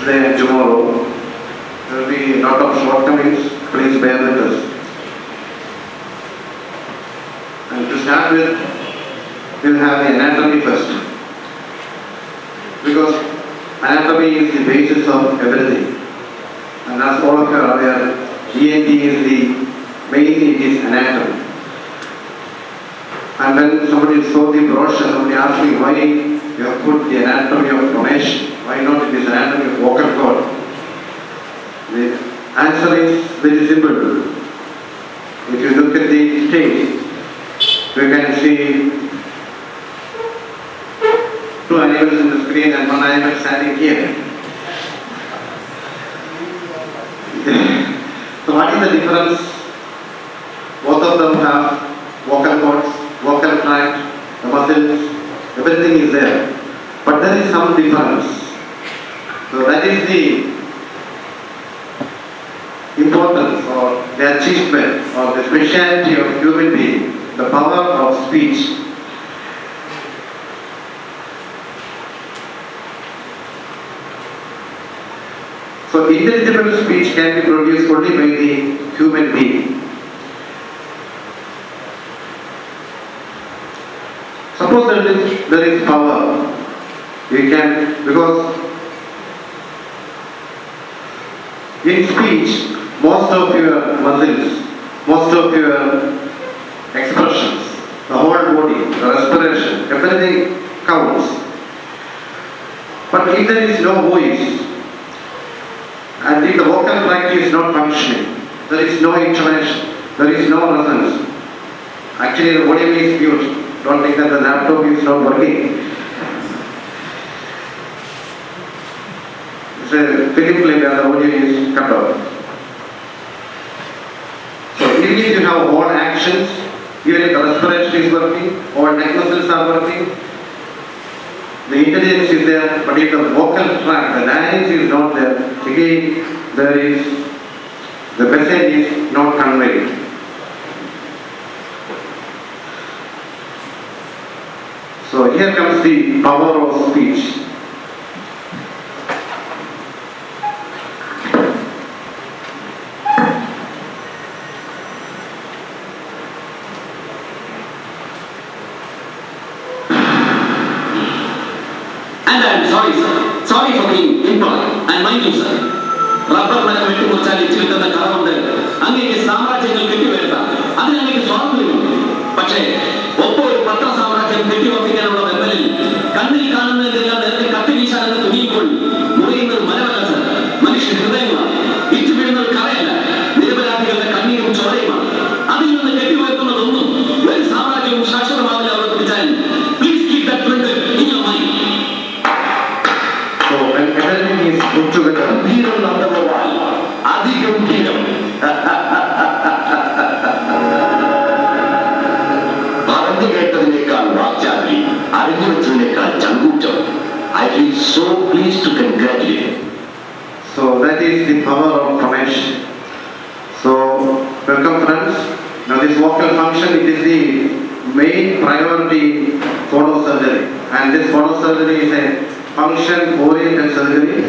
today and tomorrow. There will be a lot of shortcomings. Please bear with us. And to start with, we'll have the anatomy first. Because anatomy is the basis of everything. And as all of you are aware, ENT is the main thing is anatomy. And when somebody saw the brochure, somebody asked me why you have put the anatomy of phonation. Why not it is anatomy of vocal cord? The answer is very simple. If you look at the stage, you can see two animals in the screen and one animal standing here. So what is the difference? Both of them have vocal cords, vocal tract, the muscles, everything is there. But there is some difference. So that is the importance or the achievement or the speciality of human being, the power of speech. So intelligible speech can be produced only by the human being. Suppose there is power, you can, because in speech, most of your muscles, most of your expressions, the whole body, the respiration, everything counts. But if there is no voice, and if the vocal tract is not functioning, there is no intonation, there is no resonance. Actually, the volume is mute. Don't think that the laptop is not working. It's a film play where the audio is cut off. So even if you have all actions, even if the respiration is working, all neck muscles are working, the intelligence is there, but if the vocal tract, the larynx is not there, again there is, the message is not conveyed. So here comes the power of speech. And I am sorry, sir. Sorry for being impolite. And mind you, sir. Rubber man വെട്ടി മുറിച്ചാൽ ഇച്ചിരിട്ടുന്ന കറവുണ്ട്. അങ്ങേക്ക് സാമ്രാജ്യങ്ങൾ കെട്ടിവരുത്ത അതിന് അങ്ങേക്ക് സ്വാതന്ത്ര്യമുണ്ട്. പക്ഷേ ഒപ്പം ഒരു പത്ര സാമ്രാജ്യം കെട്ടിവപ്പിക്കാനുള്ള വെമ്പലിൽ കണ്ണിൽ കാണുന്നതെല്ലാം നേരത്തെ കത്തി വീശാനെന്ന് തുനിയുമ്പോൾ മുറിയുന്നത് മരമല്ല, സർ. മനുഷ്യ ഹൃദയങ്ങളാണ്. ഇറ്റു വീഴുന്നത് കറയല്ല. നിരപരാധികളുടെ കണ്ണീരും ചോരയുമാണ്. അതിൽ നിന്ന് കെട്ടിവരുത്തുന്നതൊന്നും ഒരു സാമ്രാജ്യവും ശാശ്വതമാവില്ല അവർക്ക് വിചാരം. Please keep that printed in your mind. So when everything is put together, ധീരം Nandagopal അധികം ധീരം. പറഞ്ഞു കേട്ടതിനേക്കാൾ വാക്ചാരി, അറിഞ്ഞു വെച്ചതിനേക്കാൾ ചങ്കൂറ്റം. I feel so pleased to congratulate you. so that is the power of phonation. So welcome friends. Now this vocal function, it is the main priority phonosurgery, and this phonosurgery is a function-oriented surgery,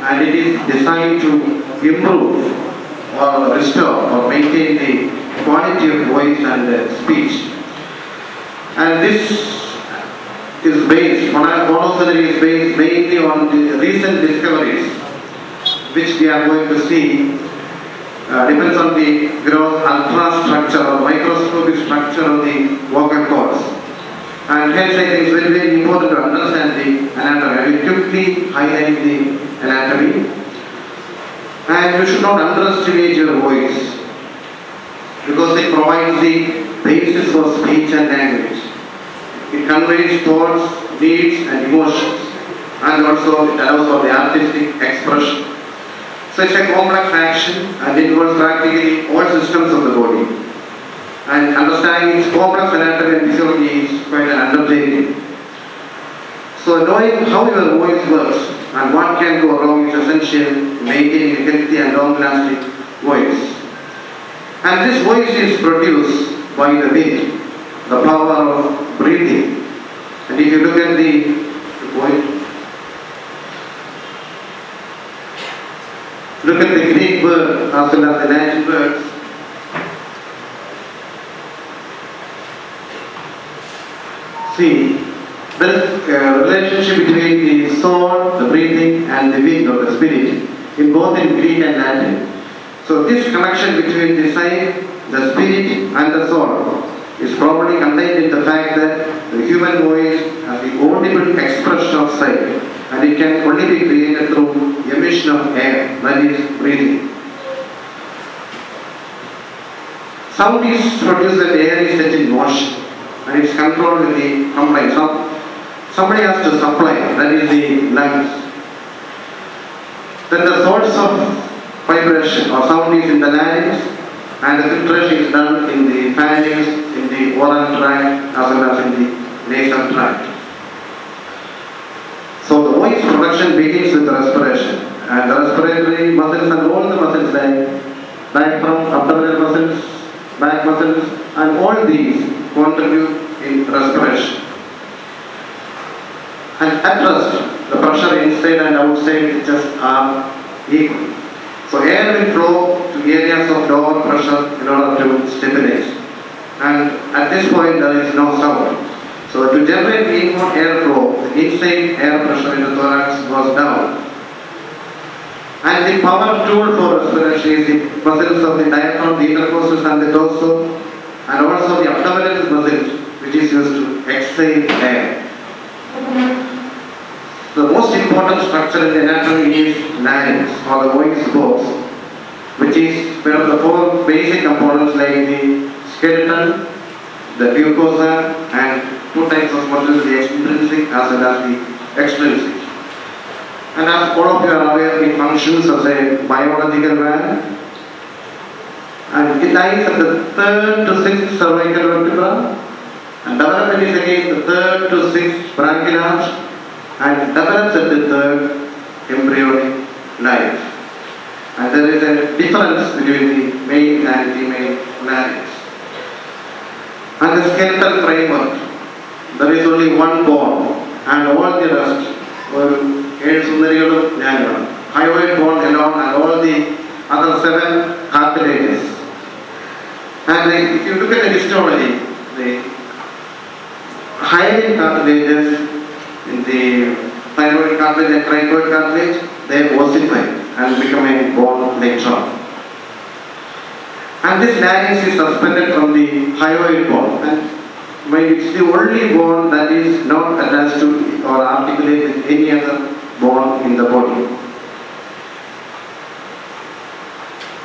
and it is designed to improve or restore or maintain the quality of voice and speech. And this is based, phonosurgery is based mainly on the recent discoveries which we are going to see. Depends on the gross ultrastructure or microscopic structure of the vocal cords. And hence I think it's very, very important to understand the anatomy. I will quickly highlight the anatomy. And you should not underestimate your voice, because it provides the basis for speech and language. It conveys thoughts, needs and emotions, and also it allows for the artistic expression. So it's a complex action and it involves practically all systems of the body. And understanding its complex anatomy and physiology is quite an undertaking. So knowing how your voice works and what can go wrong is essential to maintaining a healthy and long-lasting voice. And this voice is produced by the wind, the power of breathing. And if you look at the point, look at the Greek word as well as the Latin words. See, there is a relationship between the soul, the breathing, and the wind or the spirit, in both in Greek and Latin. So this connection between the sight, the spirit, and the soul is probably contained in the fact that the human voice has the audible expression of sight, and it can only be created through emission of air, that is breathing. Sound is produced when air is set in motion, and it's controlled with the supply. Somebody has to supply, that is the lungs. Then the source of vibration or sound is in the larynx, and the filtration is done in the pharynx, in the oral tract, as well as in the nasal tract. So the voice production begins with the respiration, and the respiratory muscles and all the muscles like diaphragm, abdominal muscles, back muscles, and all these contribute in respiration. And at rest, the pressure inside and outside the chest are equal. So air will flow to areas of lower pressure in order to stabilize. And at this point there is no sound. So to generate equal airflow, the inside air pressure in the thorax goes down. And the power tool for respiration is the muscles of the diaphragm, the intercostal and the torso, and also the abdominal muscles, which is used to exhale air. The most important structure in the anatomy is larynx or the voice box, which is where the four basic components like the skeleton, the mucosa, and two types of muscles, the intrinsic as well as the extrinsic. And as all of you are aware, it functions as a biological valve, and it lies at the 3rd to 6th cervical vertebra, and development is again the 3rd to 6th branchial arch, and develops at the 3rd embryonic life. And there is a difference between the male and female larynx. And the skeletal framework, there is only one bone, and all the rest will hyoid bone alone and all the other 7 cartilages. And if you look at the histology, the hyoid cartilages in the thyroid cartilage and cricoid cartilage, they ossify and become a bone later on. And this larynx is suspended from the hyoid bone, and it's the only bone that is not attached to or articulated with any other bone in the body.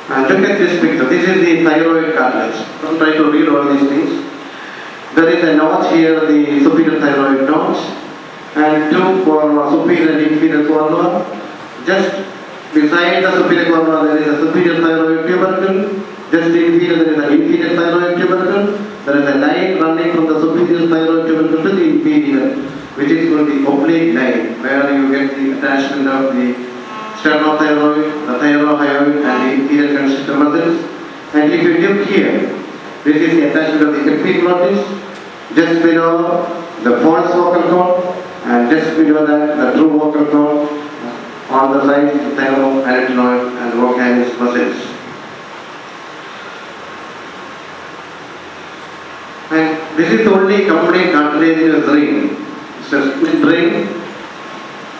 And look at this picture. This is the thyroid cartilage. Don't try to read all these things. There is a notch here, the superior thyroid notch, and 2 for superior and inferior cornua. Just beside the superior cornua there is a superior thyroid tubercle. Just inferior there is an inferior thyroid tubercle. There is a line running from the superior thyroid tubercle to the inferior, which is called the oblique line, where you get the attachment of the sternothyroid, the thyrohyoid, and the inferior constrictor muscles. And if you look here, this is the attachment of the epiglottis, just below the false vocal cord, and just below that the true vocal cord, on the side the thyroarytenoid and vocalis muscles. And this is the only complete cartilaginous ring. It's a split ring.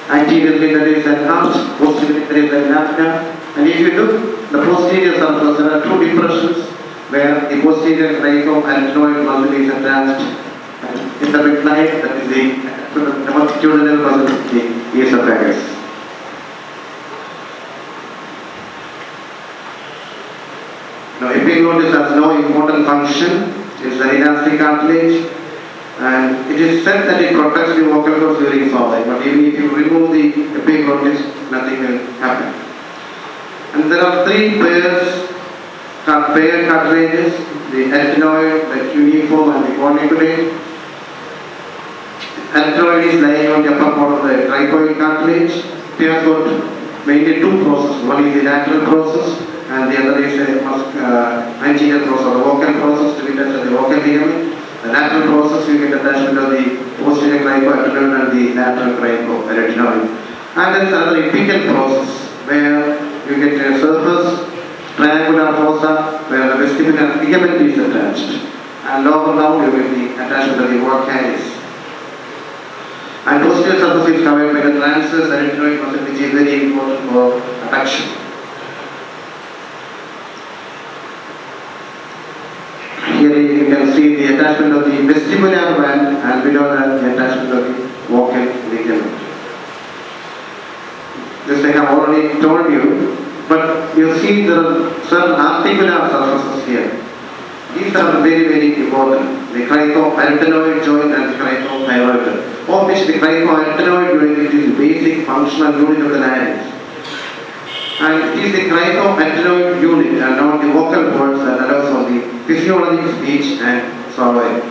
Anteriorly there is an arch, posteriorly there is an apna. And if you look, the posterior surface, there are 2 depressions where the posterior cricoarytenoid muscle is attached. And in the midline, that is the longitudinal muscle of the esophagus. Now, epiglottis has no important function. It is an elastic cartilage, and it is said that it protects the vocal cords during swallowing. But even if you remove the epiglottis, nothing will happen. And there are 3 paired cartilages: the arytenoid, the cuneiform, and the corniculate. Arytenoid is lying on the upper part of the cricoid cartilage. We have got mainly 2 processes. One is the lateral process, and the other is the anterior process or the vocal process to be attached to the vocal ligament. The lateral process you get attachment of the posterior cricoarytenoid and the lateral cricoarytenoid. And there is another apical process where you get a surface triangular fossa where the vestibular ligament is attached, and lower down you will be attached to the vocalis. And posterior surface is covered by the transverse arytenoid muscle, which is very important for adduction. Here you can see the attachment of the vestibular band, and below that the attachment of the vocal ligament. This I have already told you, but you see there are certain articular surfaces here. These are very, very important. The cricoarytenoid joint and the cricothyroid, of which the cricoarytenoid joint is the basic functional unit of the larynx. And it is the cricoarytenoid unit and not the vocal cords that allows for the physiologic speech and swallowing.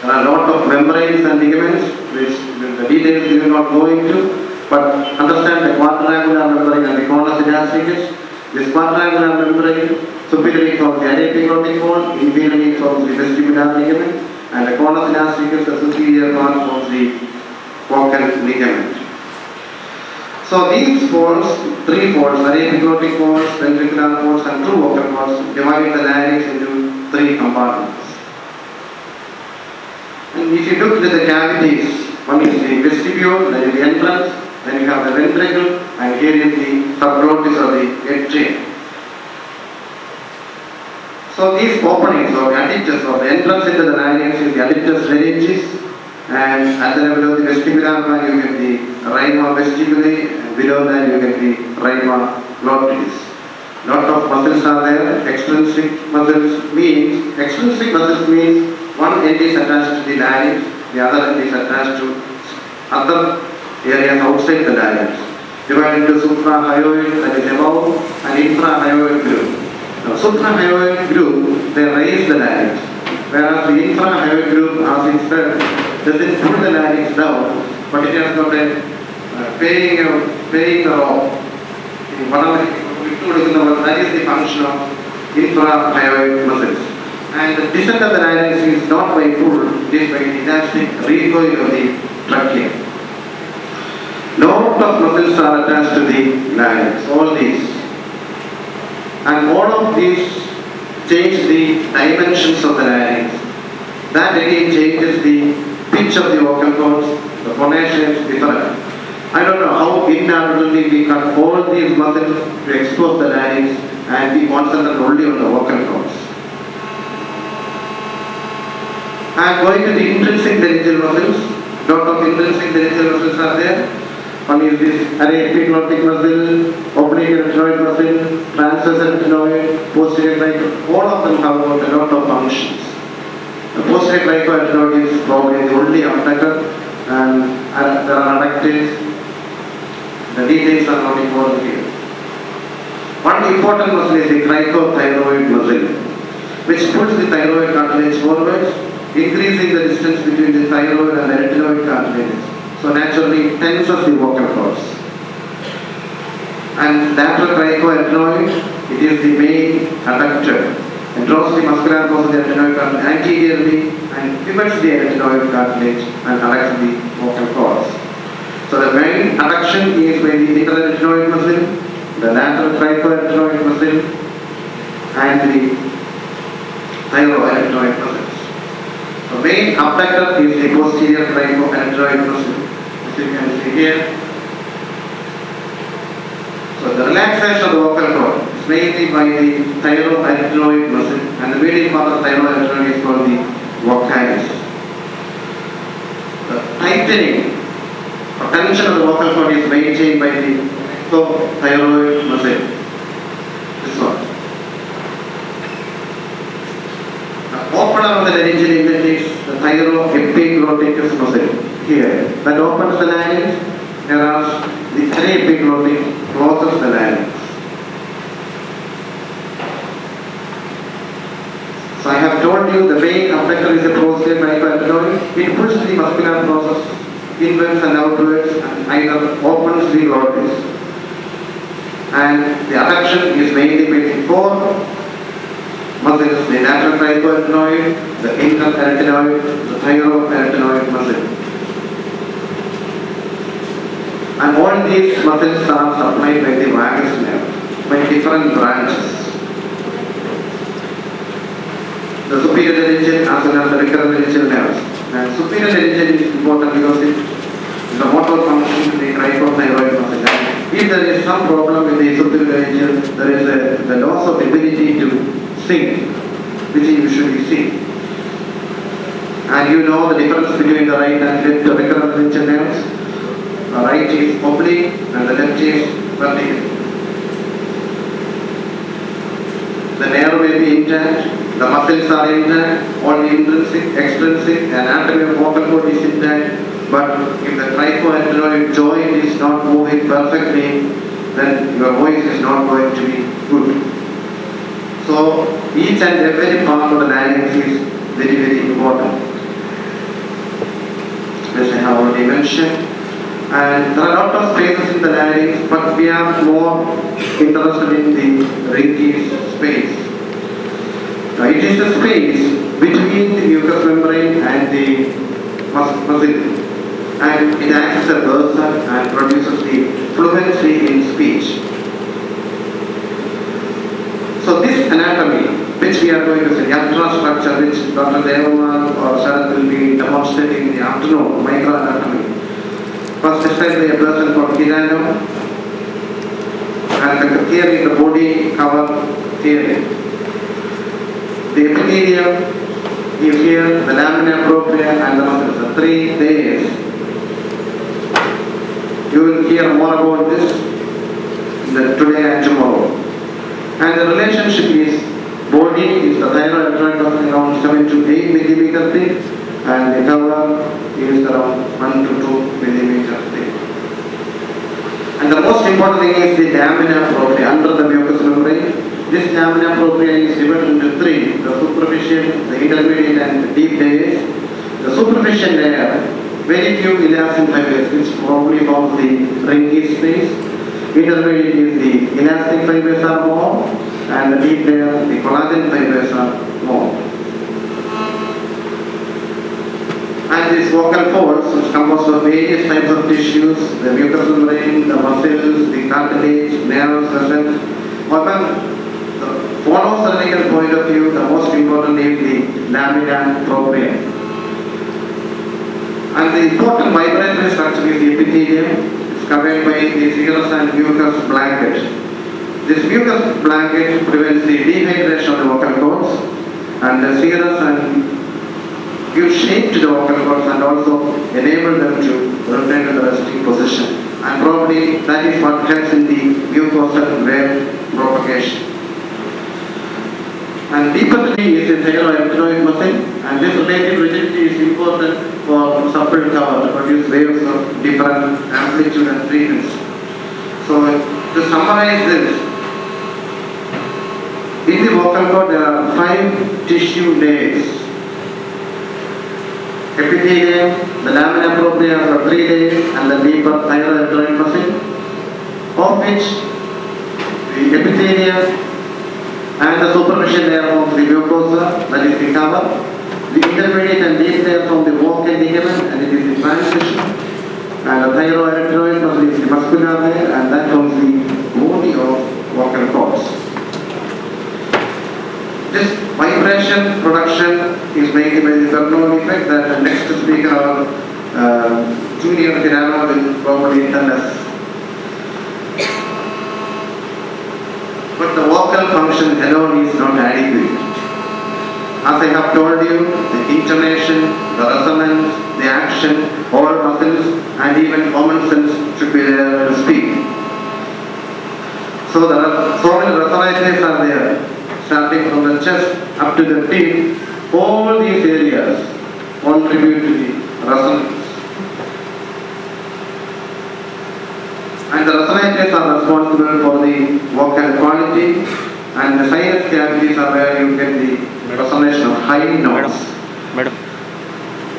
There are a lot of membranes and ligaments, which the details we will not go into, but understand the quadrangular membrane and the conus elasticus. This quadrangular membrane superiorly forms the articulotic bone, inferiorly forms the vestibular ligament, and the conus elasticus, the superior part, forms the vocal ligament. So these folds, three folds, articulotic folds, ventricular folds, and true vocal folds, divide the larynx into three compartments. And if you look at the cavities, one is the vestibule, then the entrance, then you have the ventricle, and here is the subglottis or the atrium. So these openings or the addictus or the entrance into the larynx is the addictus laryngeus, and at the level of the vestibular band you get the rhima vestibuli, and below that you get the rhima glottis. Lot of muscles are there. Extrinsic muscles means one end is attached to the larynx, the other end is attached to other areas outside the larynx. Divided into suprahyoid, that is above, and infrahyoid groove. Now, suprahyoid groove, they raise the larynx, whereas the infrahyoid groove, as it said, doesn't pull the larynx down, but it has got a paying the role. That is the function of infrahyoid muscles. And the descent of the larynx is not by pull, it is by the elastic recoil of the trachea. Lot of muscles are attached to the larynx, all these. And all of these change the dimensions of the larynx. That again changes the pitch of the vocal cords, the phonation is different. I don't know how inadvertently we cut all these muscles to expose the larynx and we concentrate only on the vocal cords. I am going to the intrinsic laryngeal muscles. Lot of intrinsic laryngeal muscles are there. One is this articulation muscle, oblique arytenoid muscle, transverse arytenoid, posterior cricoarytenoid. All of them have got a lot of functions. The posterior cricoarytenoid is probably the only abductor, and there are adductors. The details are not important here. One important muscle is the cricothyroid muscle, which pulls the thyroid cartilage forwards, increasing the distance between the thyroid and the arytenoid cartilage. So naturally it tenses the vocal cords. And lateral cricoarytenoid, it is the main adductor. It draws the muscular force of the arytenoid cartilage anteriorly and pivots the arytenoid cartilage and adducts the vocal cords. So the main adduction is by the interarytenoid muscle, the lateral cricoarytenoid muscle, and the thyroarytenoid muscles. The main abductor is the posterior cricoarytenoid muscle, as you can see here. So the relaxation of the vocal cord is mainly by the thyroarytenoid muscle, and the medial part of thyroarytenoid is called the vocalis. The tightening or tension of the vocal cord is maintained by the thyroid muscle. This one. The opener of the laryngeal inlet is the thyroepiglotticus muscle here. That opens the larynx, whereas the articulation closes the larynx. So I have told you the main abductor is the posterior cricoarytenoid. It pulls the muscular process inwards and outwards and either opens the glottis. And the adduction is mainly by the four muscles, the lateral cricoarytenoid, the interarytenoid, the thyroarytenoid muscle. And all these muscles are supplied by the vagus nerve. different branches. The superior laryngeal as well as the recurrent laryngeal nerves. And superior laryngeal is important because it the motor function in the cricothyroid muscle. If there is some problem with the superior laryngeal, there is the loss of ability to sing, which you usually see. And you know the difference between the right and left recurrent laryngeal nerves. The right is oblique and the left is vertical. The nerve may be intact, the muscles are intact, only intrinsic, extrinsic, and anatomy of vocal cord is intact. But if the trichoanteroid joint is not moving perfectly, then your voice is not going to be good. So each and every part of the larynx is very, very important. As I have already mentioned. And there are a lot of spaces in the larynx, but we are more interested in the Laryngeal space. Now, it is the space between the mucous membrane and the muscle, and it acts as a buzzer and produces the fluency in speech. So this anatomy, which we are going to see, the structure, which Dr. Devamal or Sharad will be demonstrating in the afternoon, microanatomy. First described by a person called Kirano, and the theory, the body cover theory. The epithelium is here, the lamina propria and the muscles, the 3 layers. You will hear more about this today and tomorrow. And the relationship is, body is the thyroid artery around 7 to 8 millimeter thick, and the cover is around 1 to 2 millimeter thick. And the most important thing is the lamina propria under the mucous membrane. This lamina propria is divided into 3, the superficial, the intermediate and the deep layers. The superficial layer, very few elastin fibers, which probably forms the Laryngeal space. Intermediate is the elastic fibers are more, and the deep layer, the collagen fibers are more. And these vocal folds, which composed of various types of tissues, the mucous membrane, the muscles, the cartilage, nerves, vessels. From the phonocervical point of view, the most important is the lamina propria. And the important vibratory structure is the epithelium. It's covered by the serous and mucous blanket. This mucous blanket prevents the dehydration of the vocal cords, and the serous and give shape to the vocal cords and also enable them to return to the resting position. And probably that is what helps in the mucosal wave propagation. And deeper is the thyroid muscle, and this relative rigidity is important for supple cover to produce waves of different amplitude and frequency. So to summarize this, in the vocal cord there are 5 tissue layers. Epithelium, the lamina propria are 3 layers, and the deeper thyroid muscle, of which the epithelium and the superficial layer forms the mucosa, that is the cover. The intermediate and deep layer form the vocal ligament, and it is the transition. And the thyroid muscle is the muscular layer, and that forms the body of vocal cords. This vibration production is made by the Bernoulli effect that the next speaker, our Junior Kirano, will probably tell us. But the vocal function alone is not adequate. As I have told you, the intonation, the resonance, the action, all muscles and even common sense should be there to speak. So there are so many resonances are there, starting from the chest up to the teeth. All these areas contribute to the resonance. And the resonators are responsible for the vocal quality, and the sinus cavities are where you get the resonation of high notes. Madam.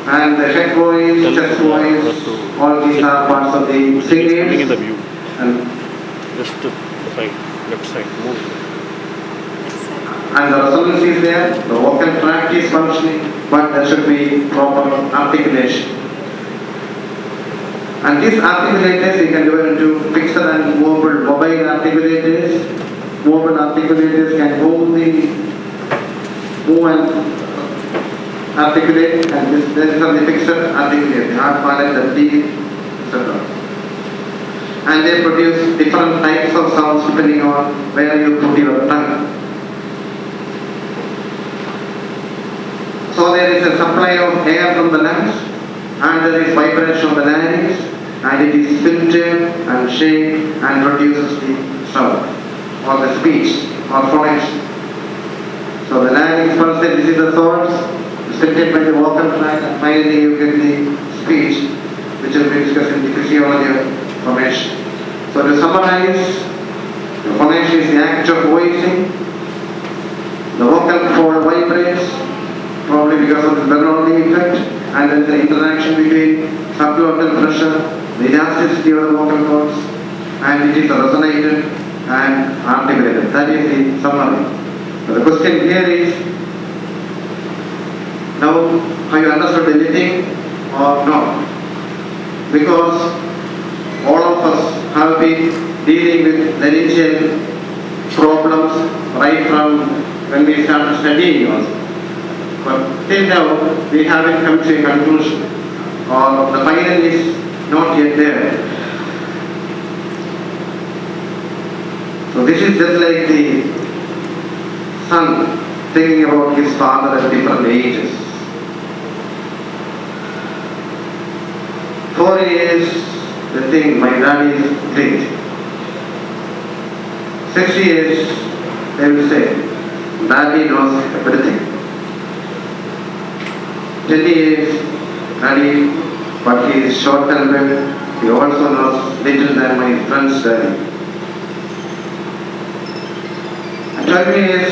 And the head voice, chest voice, all these are parts of the singing. Coming in the view. And Just to side, left side, move. the resonance is there, the vocal tract is functioning, but there should be proper articulation. And these articulators you can divide into fixed and movable mobile articulators movement articulators can move and articulate, and there is a fixed articulate, heart, palate, the teeth, etc. And they produce different types of sounds depending on where you put your tongue. So there is a supply of air from the lungs, and there is vibration of the larynx, and it is filtered and shaped and produces the sound or the speech or phonation. So the larynx first, this is the source, filtered by the vocal tract, and finally you get the speech, which will be discussed in the physiology of phonation. So to summarize, the phonation is the act of voicing. The vocal cord vibrates, probably because of the Bernoulli effect, and there is an interaction between subglottal pressure, the elasticity of the vocal cords, and it is resonated and articulated. That is the summary. So the question here is, now have you understood anything or not? Because all of us have been dealing with laryngeal problems right from when we started studying also. But till now, we haven't come to a conclusion, or the final is not yet there. So this is just like the son thinking about his father at different ages. 4 years, the thing, my daddy is great. 6 years, they will say, daddy knows everything. 20 years, daddy, but he is short-tempered, he also knows little than my friend's daddy. At 12 years,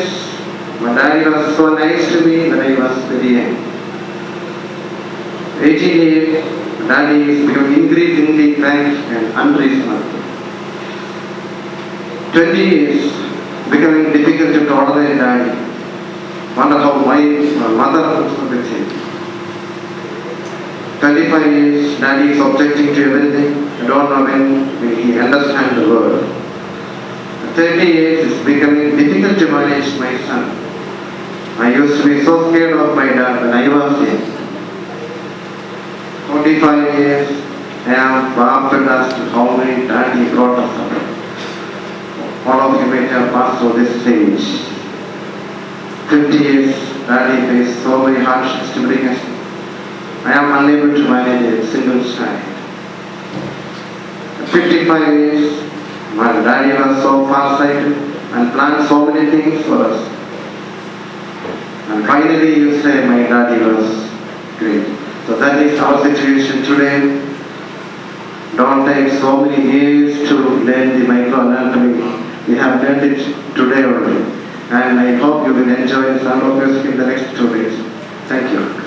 my daddy was so nice to me when I was very young. 18 years, daddy is becoming increasingly frank and unreasonable. 20 years, becoming difficult to tolerate daddy. Wonder how my mother was with him. 25 years, daddy is objecting to everything. I don't know when he understands the word. 30 years is becoming difficult to manage my son. I used to be so scared of my dad when I was young. 45 years, I am baffled as to how many times he brought us up. All of you may have passed through this stage. 50 years, daddy faced so many hardships to bring us. I am unable to manage a single child. At 55 years, my daddy was so far-sighted and planned so many things for us. And finally you say my daddy was great. So that is our situation today. Don't take so many years to learn the microanatomy. We have learned it today only. And I hope you will enjoy sound of music in the next 2 days. Thank you.